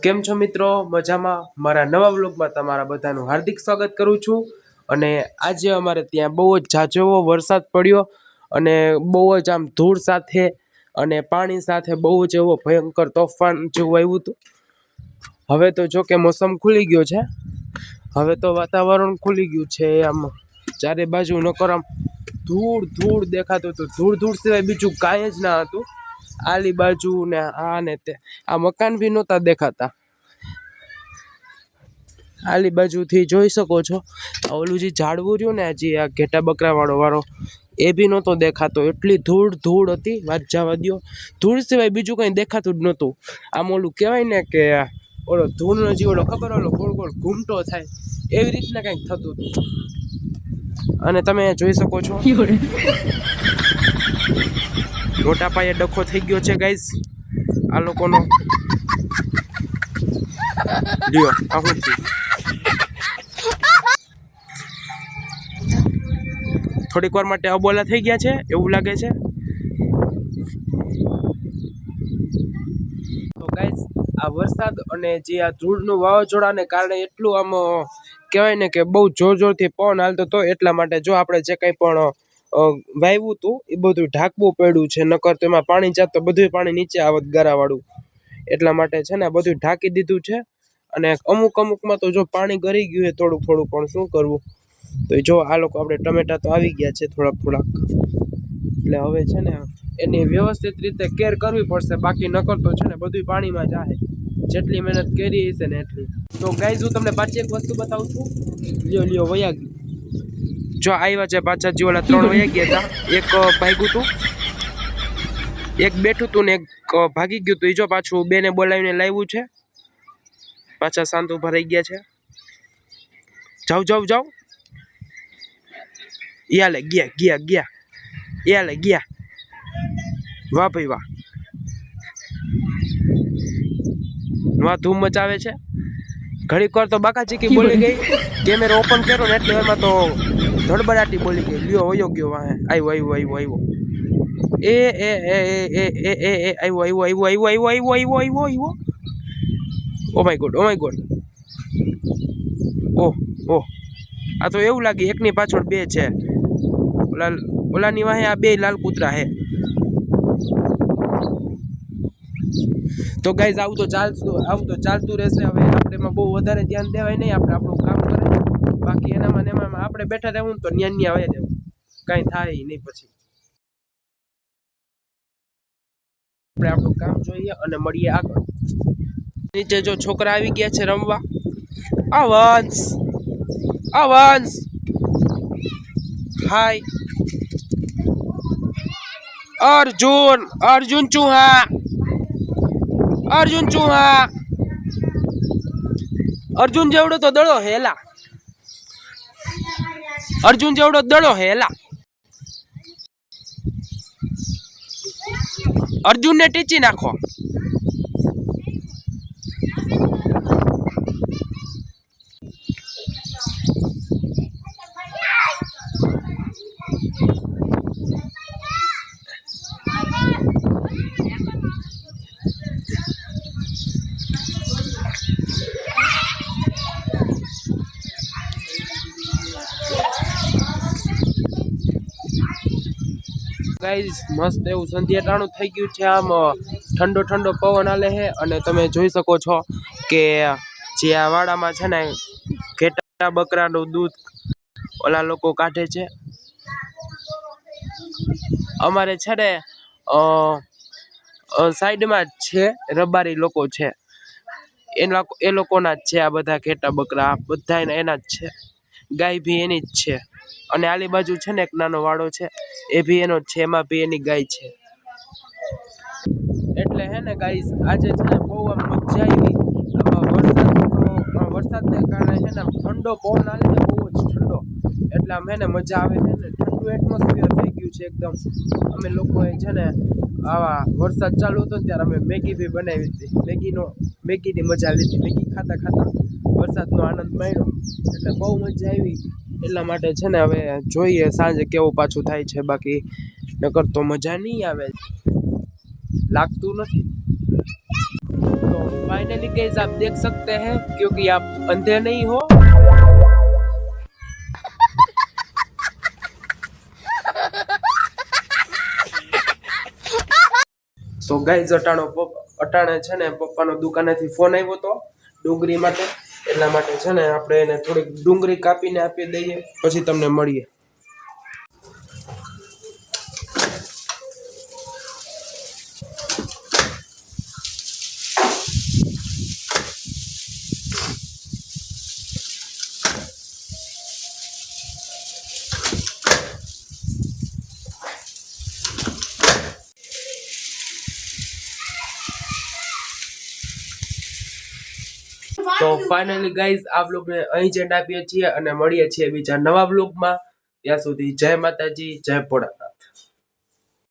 કેમ છો મિત્રો? મજામાં? મારા નવા વ્લોગમાં તમારા બધાનું હાર્દિક સ્વાગત કરું છું. અને આજે અમારે ત્યાં બહુ જ ઝાઝો એવો વરસાદ પડ્યો અને બહુ જ આમ ધૂળ સાથે અને પાણી સાથે બહુ જ એવો ભયંકર તોફાન જેવું આવ્યું હતું. હવે તો જો કે મોસમ ખુલી ગયો છે. હવે તો વાતાવરણ ખુલી ગયું છે. આમ ચારે બાજુ નકર આમ ધૂળ દેખાતું હતું. ધૂળ સિવાય બીજું કાંઈ જ ના હતું. આલી બાજુ ને આ ને તે આ મકાન બી નહોતા દેખાતા. આલી બાજુથી જોઈ શકો છો ઓલું જે ઝાડવું રહ્યું ને હજી આ ઘેટા બકરા વાળો એ બી નહોતો દેખાતો. એટલી ધૂળ હતી, વાત જવા દ્યો. ધૂળ સિવાય બીજું કંઈ દેખાતું જ નહોતું. આમ ઓલું કહેવાય ને કે ઓલો ધૂળનો જે ઓલો ખબર ઓલો ગોળ ગોળ ઘૂમટો થાય એવી રીતના કંઈક થતું હતું. અને તમે જોઈ શકો છો મોટા પાયે ડખો થઈ ગયો છે ગાઈસ આ લોકોનો. લ્યો આ શું થયું? થોડીક વાર માટે અબોલા થઈ ગયા છે એવું લાગે છે. તો ગાઈસ આ વરસાદ અને જે આ ધૂળનું વાવાઝોડાને કારણે એટલું આમ કહેવાય ને કે બહુ જોરથી પવન હાલતો હતો. એટલા માટે જો આપણે જે કંઈ પણ વાવ્યું હતું એ બધું ઢાંકવું પડ્યું છે. નકર તો એમાં પાણી જાત તો બધું પાણી નીચે આવત ગારાવાળું. એટલા માટે છે ને બધું ઢાંકી દીધું છે. અને અમુકમાં તો જો પાણી ગરી ગયું છે થોડુંક પણ શું કરવું. તો જો આ લોકો આપણે ટમેટા તો આવી ગયા છે થોડાક. એટલે હવે છે ને એની વ્યવસ્થિત રીતે કેર કરવી પડશે. બાકી નકર તો છે ને બધું પાણીમાં જાય. જેટલી મહેનત કરી હશે ને એટલી. તો ગાઈઝ હું તમને પાછી એક વસ્તુ બતાવું છું. લ્યો વયા ગયું. જો આવ્યા છે પાછા જે ઓલા 3 વયા ગયા હતા. એક ભાગ્યું હતું, એક બેઠું હતું ને એક ભાગી ગયું હતું. એ જો પાછું બેને બોલાવીને લાવ્યું છે. પાછા શાંત ઉભા રહી ગયા છે. જાઓ. યાલે ગયા. યાલે ગયા. વાહ ભાઈ વાહ ધૂમ મચાવે છે. ઘડીક વાર તો બાકાચીકી બોલી ગઈ. કેમેરો ઓપન કર્યો ને એટલે એમાં તો ધડબડાટી બોલી ગઈ. લ્યો વયો ગયો વાહે. આવ્યો. એ આવ્યો. Oh my God. ઓહ આ તો એવું લાગે એકની પાછળ બે છે. ઓલાની વાહે આ બે લાલ કૂતરા હે. તો ગાઈઝ આવું તો ચાલતું રહેશે. હવે આપણે એમાં બહુ વધારે ધ્યાન દેવાય નહીં. આપણે આપણું કામ કરે. બાકી એનામાં આપણે બેઠા રહેવું ને તો ન્યા આવે રહેવું. કાંઈ થાય નહીં. પછી આપણે આપણું કામ જોઈએ અને મળીએ આગળ. નીચે જો છોકરા આવી ગયા છે રમવા. અવંશ હાય. અર્જુન ચૂહા. અર્જુન જેવડો તો દડો હેલા. અર્જુનને ટીચી નાખો. ગાઈઝ મસ્ત એવું સંધ્યાટાણું થઈ ગયું છે. આમ ઠંડો પવન હાલે છે. અને તમે જોઈ શકો છો કે જે આ વાડામાં છે ને ઘેટા બકરાનું દૂધ ઓલા લોકો કાઢે છે. અમારે છે ને સાઈડમાં જ છે રબારી લોકો છે. એ લોકોના જ છે આ બધા ઘેટા બકરા. બધા એના જ છે. ગાય ભી એની જ છે. અને આલી બાજુ છે ને એક નાનો વાડો છે એ ભી એનો જ છે. એમાં ભી એની ગાય છે. એટલે હે ને ગાઈસ આજે છે ને બહુ આમ મજા આવી. વરસાદને કારણે છે ને ઠંડો પવન હાલે છે બહુ જ ઠંડો. એટલે આમ હે ને મજા આવે છે ને. ઠંડુ એટમોસ્ફિયર થઈ ગયું છે એકદમ. અમે લોકોએ છે ને આવા વરસાદ ચાલુ હતો ત્યારે અમે મેગી બી બનાવી હતી. મેગીની મજા લીધી. મેગી ખાતા વરસાદનો આનંદ માણ્યો. એટલે બહુ મજા આવી. એટલા માટે છે ને હવે જોઈએ સાંજે કેવું પાછું થાય છે. બાકી નકર તો મજા નહીં આવે. લાગતું નથી. तो फाइनली गाइस आप देख सकते हैं क्योंकि आप अंधे नहीं हो। તો ગાઈઝ અટાણે છે ને પપ્પાનો દુકાનેથી ફોન આવ્યો તો ડુંગળી માટે, એટલા માટે છે ને આપણે એને થોડીક ડુંગળી કાપીને આપી દઈએ પછી તમને મળીએ। તો ફાઇનલી ગાઈઝ આ વ્લોગને અહીં જ એન્ડ આપીએ છીએ અને મળીએ છીએ બીજા નવા વ્લોગમાં। ત્યાં સુધી જય માતાજી, જય ભોળાનાથ।